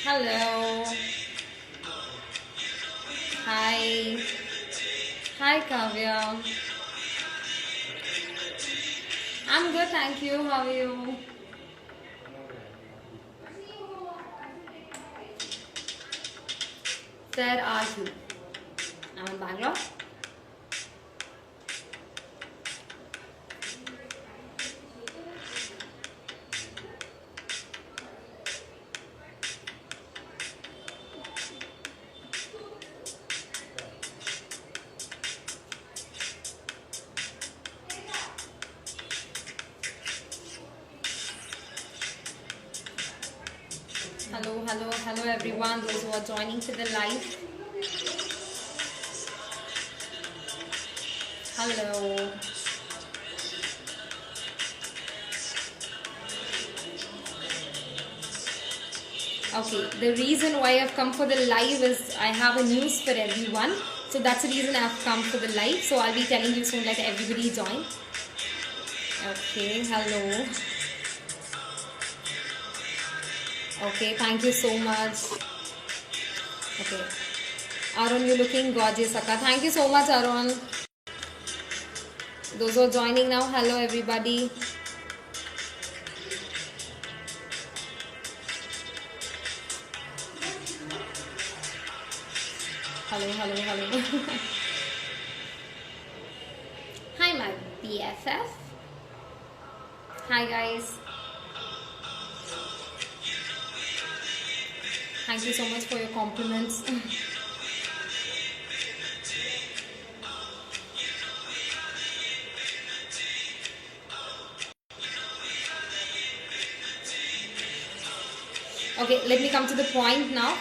Hello. Hi. Hi, Kavya. I'm good, thank you. How are you? Where are you? I'm in Bangalore. Hello everyone, those who are joining to the live. Hello. Okay, the reason why I've come for the live is I have a news for everyone. So that's the reason I've come for the live. So I'll be telling you soon, let everybody join. Okay, hello. Okay, thank you so much. Okay. Arun, you're looking gorgeous, Akka. Thank you so much, Arun. Those who are joining now, hello everybody. Hello. Hi, my BFF. Hi, guys. Thank you so much for your compliments. Okay, let me come to the point now.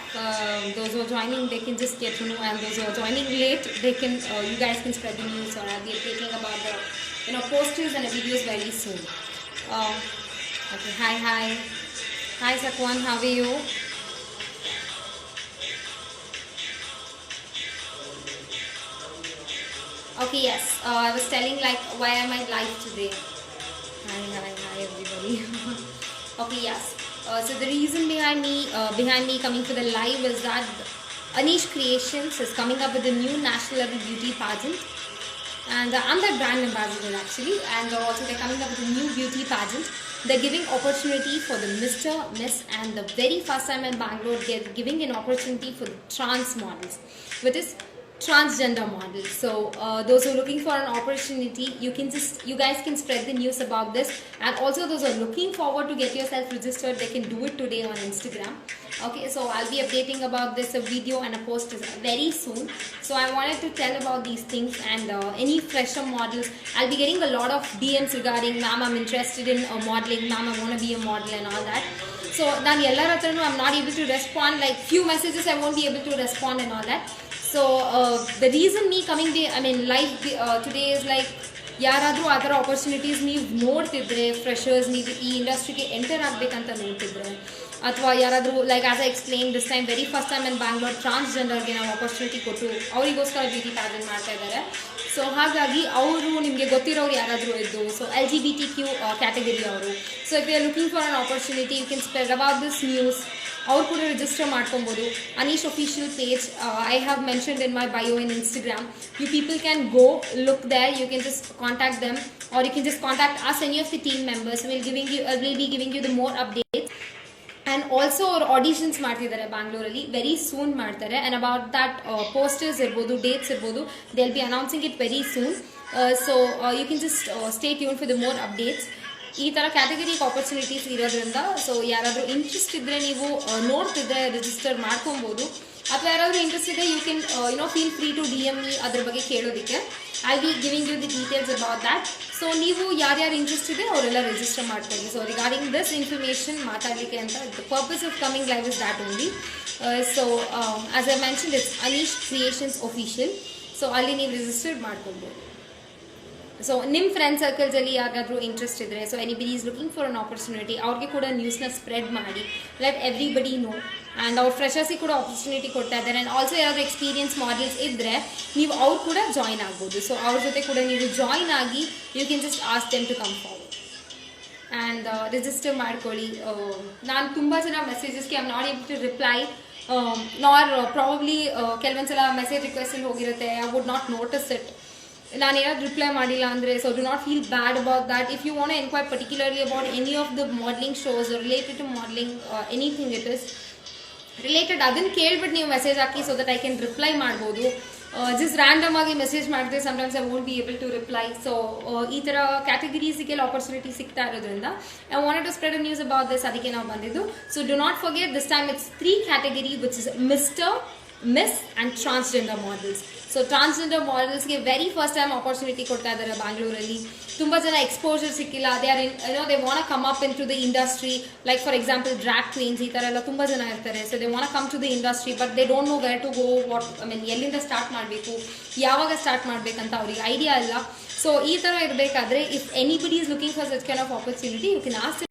Those who are joining, they can just get to know, and those who are joining late, they can, you guys can spread the news, or I'll be taking about the, posters and videos very soon. Okay, hi, Sakwan, how are you? Okay, yes, I was telling like why am I live today? Hi, everybody. Okay, yes. So the reason behind me coming to the live is that Anish Creations is coming up with a new national level beauty pageant, and I'm the brand ambassador actually, and also they're coming up with a new beauty pageant. They're giving opportunity for the Mr., Miss, and the very first time in Bangalore, they're giving an opportunity for the trans models, which is transgender models. So those who are looking for an opportunity, you guys can spread the news about this, and also those who are looking forward to get yourself registered, they can do it today on Instagram. Okay, so I'll be updating about this, a video and a post very soon. So I wanted to tell about these things, and any fresher models, I'll be getting a lot of DMs regarding, ma'am, I'm interested in modeling, ma'am, I want to be a model and all that. So I'm not able to respond, like few messages I won't be able to respond and all that. So the reason me coming live today is like, ಯಾರಾದರೂ ಆ ಥರ opportunities ನೀವು ನೋಡ್ತಿದ್ರೆ, freshers ನೀವು ಈ ಇಂಡಸ್ಟ್ರಿಗೆ enter ಆಗಬೇಕಂತ ನೋಡ್ತಿದ್ರೆ, ಅಥವಾ ಯಾರಾದರೂ like as I explain this time very first time in Bangalore ಟ್ರಾನ್ಸ್ಜೆಂಡರ್ಗೆ ನಾವು ಆಪರ್ಚುನಿಟಿ ಕೊಟ್ಟು ಅವರಿಗೋಸ್ಕರ ಬ್ಯೂಟಿ ಪ್ಯಾಜೆಂಟ್ ಮಾಡ್ತಾ ಇದ್ದಾರೆ. ಸೊ ಹಾಗಾಗಿ ಅವರು ನಿಮಗೆ ಗೊತ್ತಿರೋರು ಯಾರಾದರೂ ಇದ್ದು, ಸೊ LGBTQ ಕ್ಯಾಟಗರಿ ಅವರು, so if you are looking for an opportunity, you can spread about this news. ಅವ್ರು ಕೂಡ ರಿಜಿಸ್ಟರ್ ಮಾಡ್ಕೊಬೋದು. Anish official page, I have mentioned in my bio in Instagram. You people can go look there. You can just contact them, or you can just contact us, any of the team members. We'll be giving you the more updates. And also ಅವ್ರು auditions ಮಾಡ್ತಿದ್ದಾರೆ ಬ್ಯಾಂಗ್ಳೂರಲ್ಲಿ, very soon ಮಾಡ್ತಾರೆ. And about that posters ಇರ್ಬೋದು, dates ಇರ್ಬೋದು, they will be announcing it very soon. So you can just stay tune for the more updates. ಈ ಥರ ಕ್ಯಾಟಗರಿಗೆ opportunities ಇರೋದ್ರಿಂದ, ಸೊ ಯಾರಾದರೂ ಇಂಟ್ರೆಸ್ಟ್ ಇದ್ದರೆ ನೀವು ನೋಡ್ತಿದ್ರೆ ರಿಜಿಸ್ಟರ್ ಮಾಡ್ಕೊಬೋದು. ಅಥವಾ ಯಾರಾದರೂ ಇಂಟ್ರೆಸ್ಟ್ ಇದೆ, you can feel free to DM me ಅದ್ರ ಬಗ್ಗೆ ಕೇಳೋದಕ್ಕೆ. I be giving you the details about that. So ನೀವು ಯಾರ್ಯಾರು ಇಂಟ್ರೆಸ್ಟ್ ಇದೆ ಅವರೆಲ್ಲ ರಿಜಿಸ್ಟರ್ ಮಾಡ್ಕೊಳ್ಳಿ. ಸೊ ರಿಗಾರ್ಡಿಂಗ್ ದಿಸ್ ಇನ್ಫಾರ್ಮೇಷನ್ ಮಾತಾಡಲಿಕ್ಕೆ ಅಂತ the purpose of coming live is that only. So as I mention it's Anish creations official. So ಅಲ್ಲಿ ನೀವು register ಮಾಡ್ಕೊಳ್ಬೋದು. ಸೊ ನಿಮ್ಮ ಫ್ರೆಂಡ್ ಸರ್ಕಲ್ಸಲ್ಲಿ ಯಾರಿಗಾದ್ರೂ ಇಂಟ್ರೆಸ್ಟ್ ಇದ್ದರೆ, so anybody is looking for an opportunity, ಅವ್ರಿಗೆ ಕೂಡ ನ್ಯೂಸ್ನ ಸ್ಪ್ರೆಡ್ ಮಾಡಿ, ಲೆಟ್ ಎವ್ರಿಬಡಿ ನೋ. ಆ್ಯಂಡ್ ಅವ್ರ ಫ್ರೆಶರ್ಸಿಗೆ ಕೂಡ ಆಪರ್ಚುನಿಟಿ ಕೊಡ್ತಾ ಇದ್ದಾರೆ. ಆ್ಯಂಡ್ ಆಲ್ಸೋ ಯಾರಾದರೂ ಎಕ್ಸ್ಪೀರಿಯನ್ಸ್ ಮಾಡೆಲ್ಸ್ ಇದ್ದರೆ ನೀವು ಅವ್ರು ಕೂಡ ಜಾಯ್ನ್ ಆಗ್ಬೋದು. ಸೊ ಅವ್ರ ಜೊತೆ ಕೂಡ ನೀವು ಜಾಯ್ನ್ ಆಗಿ you can just ask them to come forward and register ಮಾಡ್ಕೊಳ್ಳಿ. ನಾನು ತುಂಬ ಜನ ಮೆಸೇಜಸ್ಗೆ I am not able to reply, nor probably ಕೆಲವೊಂದು ಸಲ ಮೆಸೇಜ್ ರಿಕ್ವೆಸ್ಟಲ್ಲಿ ಹೋಗಿರುತ್ತೆ, I would not notice it. ನಾನು ಏನಾದ್ರು ರಿಪ್ಲೈ ಮಾಡಿಲ್ಲ ಅಂದರೆ, so do not feel bad about that. If you want to enquire particularly about any of the modelling shows related to modelling, anything it is related, ಅದನ್ನು ಕೇಳ್ಬಿಟ್ಟು ನೀವು message ಹಾಕಿ so that I can reply ಮಾಡ್ಬೋದು. Just random ಆಗಿ message ಮಾಡಿದ್ರೆ sometimes I won't be able to reply. So ಈ ಥರ ಕ್ಯಾಟಗರೀಸಿಗೆಲ್ಲ ಆಪರ್ಚುನಿಟಿ ಸಿಗ್ತಾ ಇರೋದ್ರಿಂದ I wanted to spread a news about this, ಅದಕ್ಕೆ ನಾವು ಬಂದಿದ್ದು. So do not forget this time it's 3 category which is mister, miss and transgender models. So transgender ಮಾಡೆಲ್ಸ್ಗೆ very first time opportunity ಕೊಡ್ತಾ ಇದ್ದಾರೆ ಬ್ಯಾಂಗ್ಳೂರಲ್ಲಿ. ತುಂಬ ಜನ ಎಕ್ಸ್ಪೋಜರ್ ಸಿಕ್ಕಿಲ್ಲ, they are they want come up into the industry. Like for example drag queens ಈ ಥರ ಎಲ್ಲ ತುಂಬ ಜನ ಇರ್ತಾರೆ. So they want come to the industry but they don't know where to go, what I mean ಎಲ್ಲಿಂದ start ಮಾಡಬೇಕು, ಯಾವಾಗ start ಮಾಡಬೇಕಂತ ಅವ್ರಿಗೆ ಐಡಿಯಾ ಇಲ್ಲ. ಸೊ ಈ ಥರ ಇರಬೇಕಾದ್ರೆ if anybody is looking for such kind of opportunity you can ask.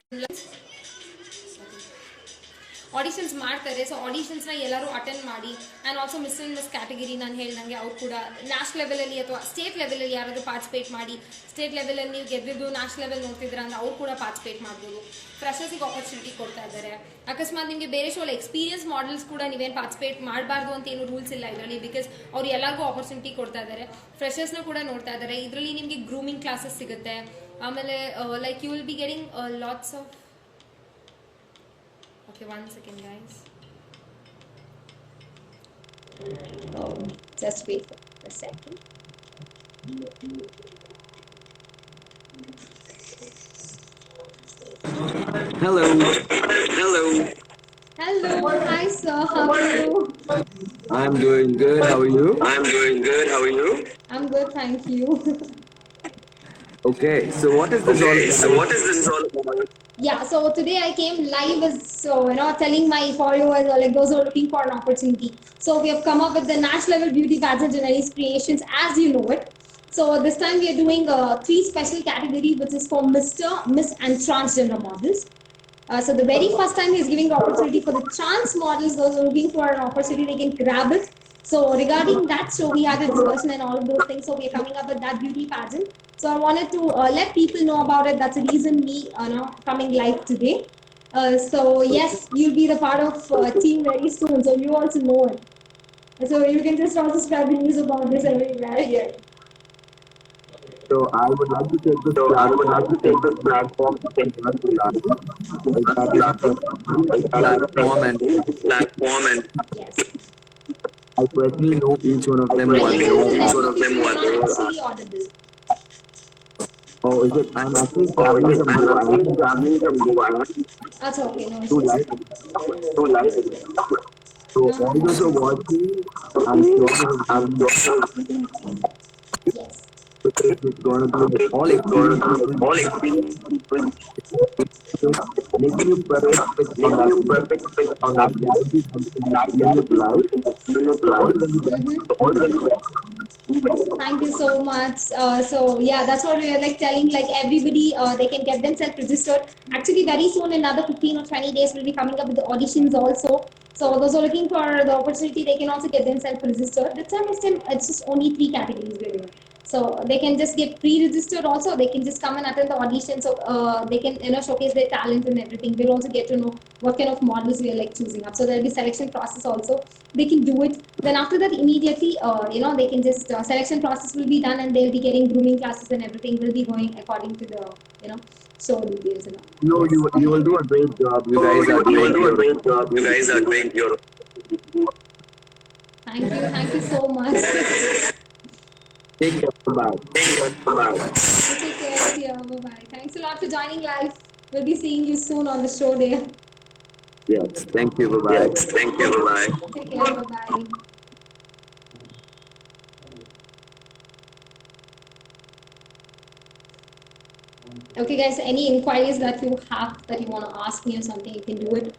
Auditions ಮಾಡ್ತಾರೆ. ಸೊ ಆಡಿಷನ್ಸ್ನ ಎಲ್ಲರೂ ಅಟೆಂಡ್ ಮಾಡಿ. And also miss and miss category ನಾನು ಹೇಳ್ದಂಗೆ ಅವ್ರು ಕೂಡ ನ್ಯಾಷನಲ್ ಲೆವೆಲಲ್ಲಿ ಅಥವಾ ಸ್ಟೇಟ್ ಲೆವೆಲಲ್ಲಿ ಯಾರಾದರೂ ಪಾರ್ಟಿಸಿಪೇಟ್ ಮಾಡಿ, ಸ್ಟೇಟ್ ಲೆವೆಲಲ್ಲಿ ನೀವು ಗೆದ್ದಿದ್ದು ನ್ಯಾಷನಲ್ ಲೆವೆಲ್ ನೋಡ್ತಿದ್ರೆ ಅಂದರೆ ಅವ್ರು ಕೂಡ ಪಾರ್ಟಿಸಿಪೇಟ್ ಮಾಡ್ಬೋದು. ಫ್ರೆಶರ್ಸಿಗೆ ಆಪರ್ಚುನಿಟಿ ಕೊಡ್ತಾ ಇದ್ದಾರೆ. ಅಕಸ್ಮಾತ್ ನಿಮಗೆ ಬೇರೆ ಶೋಲ್ಲಿ ಎಕ್ಸ್ಪೀರಿಯನ್ಸ್ ಮಾಡೆಲ್ಸ್ ಕೂಡ ನೀವೇನು ಪಾರ್ಟಿಸಿಪೇಟ್ ಮಾಡಬಾರ್ದು ಅಂತ ಏನು ರೂಲ್ಸ್ ಇಲ್ಲ ಇದರಲ್ಲಿ, ಬಿಕಾಸ್ ಅವ್ರು ಎಲ್ಲರಿಗೂ ಆಪರ್ಚುನಿಟಿ ಕೊಡ್ತಾ ಇದ್ದಾರೆ. ಫ್ರೆಶರ್ಸ್ನ ಕೂಡ ನೋಡ್ತಾ ಇದ್ದಾರೆ. ಇದರಲ್ಲಿ ನಿಮಗೆ ಗ್ರೂಮಿಂಗ್ ಕ್ಲಾಸಸ್ ಸಿಗುತ್ತೆ. ಆಮೇಲೆ like you will be getting lots of. Okay, 1 second, guys. Just wait for a second. Hello. Hello. Hello. Hi, sir. How are you? I'm doing good. How are you? I'm doing good. How are you? I'm good, thank you. Okay. So what is this all? So what is this all about? Yeah, so today I came live as, so telling my followers or like those who are looking for an opportunity. So we have come up with the national level beauty pageant and Aries Creations as you know it. So this time we are doing 3 special category which is for Mr., Miss and transgender models. So the very first time he is giving the opportunity for the trans models, those who are looking for an opportunity, they can grab it. So regarding that, so we had a discussion and all of those things. So we are coming up with that beauty pageant. So I wanted to let people know about it. That's the reason me coming live today. So yes, you'll be the part of team very soon. So you also know it. So you can just also spread the news about this everywhere here. So I would like to take this platform and Yes. I personally know each one of them. Actually audible. Oh, is it? I'm actually traveling from Goa. That's okay. No To issues. live. So all those who are watching, I'm sure Yes. it's going to be all experience. Making you perfect on that reality Thank you so much. So yeah, that's what we are like telling like everybody they can get themselves registered. Actually, very soon, in another 15 or 20 days, we'll be coming up with the auditions also. So those who are looking for the opportunity, they can also get themselves registered. This time it's just only 3 categories we're doing. So they can just get pre-registered also. They can just come and attend the audition. So they can showcase their talent and everything. They'll also get to know what kind of models we are like choosing up. So there'll be selection process also. They can do it. Then after that, immediately they can just selection process will be done and they'll be getting grooming classes and everything will be going according to the show details and all. No, you will do a great job. You guys are You will do a great. great job. You guys are great. You're Thank you so much. Take care. Bye. Take care. Yeah, bye-bye. Thanks a lot for joining live. We'll be seeing you soon on the show there. Yes. Thank you. Bye. yes. Thank you. Bye. Take care. Bye-bye. Okay, guys, any inquiries that you have that you want to ask me or something, you can do it.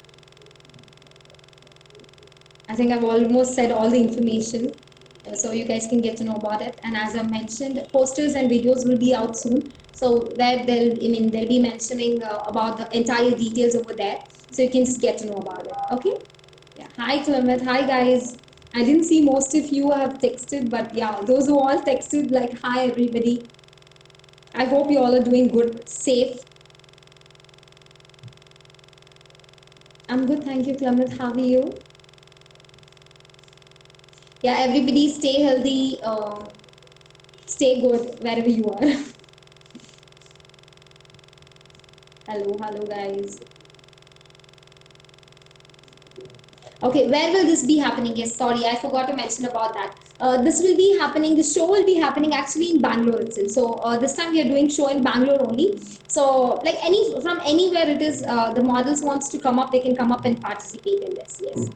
I think I've almost said all the information, so you guys can get to know about it. And as I mentioned, posters and videos will be out soon. So where they'll be mentioning about the entire details over there, so you can just get to know about it. Okay. Yeah. Hi, Clement. Hi, guys. I didn't see most of you have texted, but yeah, those who all texted, like, hi, everybody. I hope you all are doing good, safe. I'm good, thank you, Clement. How are you? Yeah, everybody stay healthy, stay good wherever you are. Hello, guys. Okay, where will this be happening? Yes, sorry, I forgot to mention about that. This will be happening, the show will be happening actually in Bangalore itself. So this time we are doing show in Bangalore only. So like from anywhere it is, the models wants to come up, they can come up and participate in this, yes.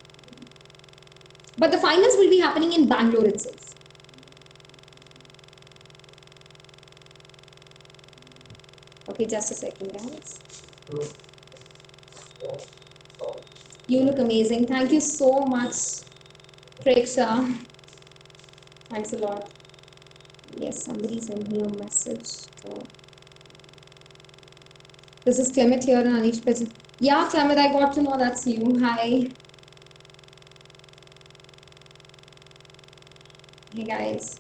But the finals will be happening in Bangalore itself. Okay, just a second, guys. You look amazing. Thank you so much, Preksha. Thanks a lot. Yes, somebody sent me a message. This is Clement here and Anish Pajit. Yeah, Clement, I got to know that's you. Hi. Hey, guys.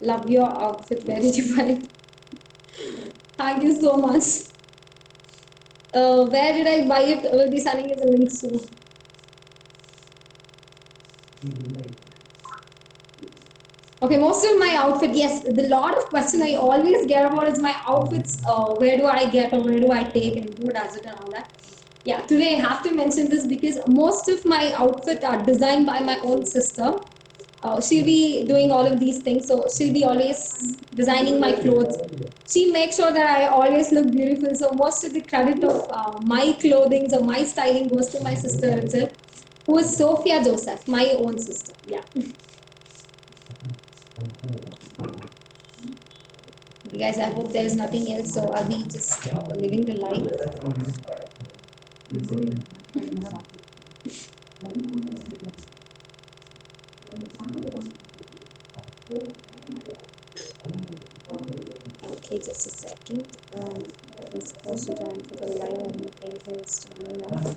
Love your outfit. Very different. Thank you so much. Where did I buy it? We'll be sending you the link soon. Okay, most of my outfit, yes, the lot of question I always get about is my outfits. Where do I get or where do I take and who does it and all that. Yeah, today I have to mention this because most of my outfit are designed by my own sister. She'll be doing all of these things, so she'll be always designing my clothes. She makes sure that I always look beautiful. So most of the credit of my clothing or my styling goes to my sister itself, who is Sophia Joseph, my own sister. Yeah. Okay, guys, I hope there is nothing else, so I'll be just living the life. Okay, just a second. I'm supposed to join for the live and the page is turning off.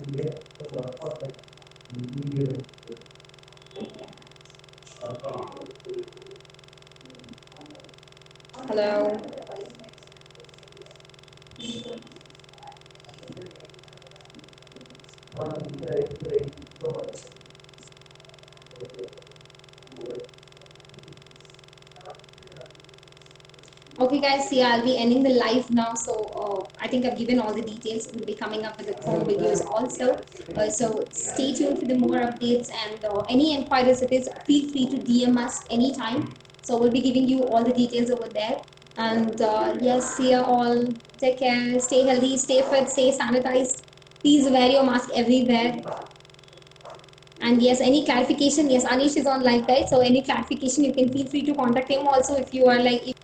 Hello. Okay, guys, yeah, I'll be ending the live now. So I think I've given all the details. We'll be coming up with the phone videos also. So stay tuned for the more updates and any inquiries. It is feel free to DM us anytime. So we'll be giving you all the details over there. And yes, see you all. Take care. Stay healthy. Stay fit. Stay sanitized. Please wear your mask everywhere. And yes, any clarification, yes, Anish is on live, guys. So any clarification, you can feel free to contact him also if you are like,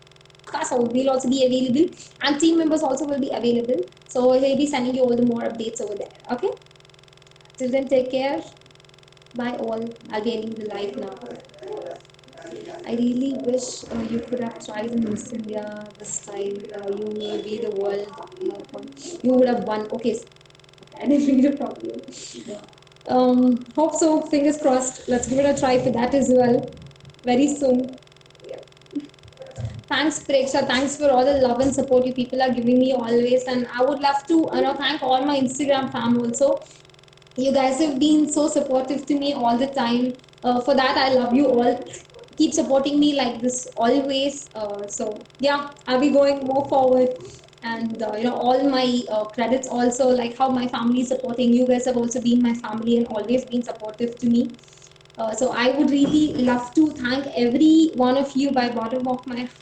so we'll also be available and team members also will be available. So he'll be sending you all the more updates over there. Okay. Till then, take care. Bye all. I'll be ending the live now. I really wish you could have tried in Miss India this time. You may be the world. You would have won. Okay. I didn't read it properly. Hope so. Fingers crossed. Let's give it a try for that as well. Very soon. Yeah. Thanks, Preksha. Thanks for all the love and support you people are giving me always. And I would love to thank all my Instagram fam also. You guys have been so supportive to me all the time. For that, I love you all. Keep supporting me like this always. So yeah, I'll be going more forward. And all my credits also, like how my family is supporting. You guys have also been my family and always been supportive to me. So I would really love to thank every one of you by bottom of my heart.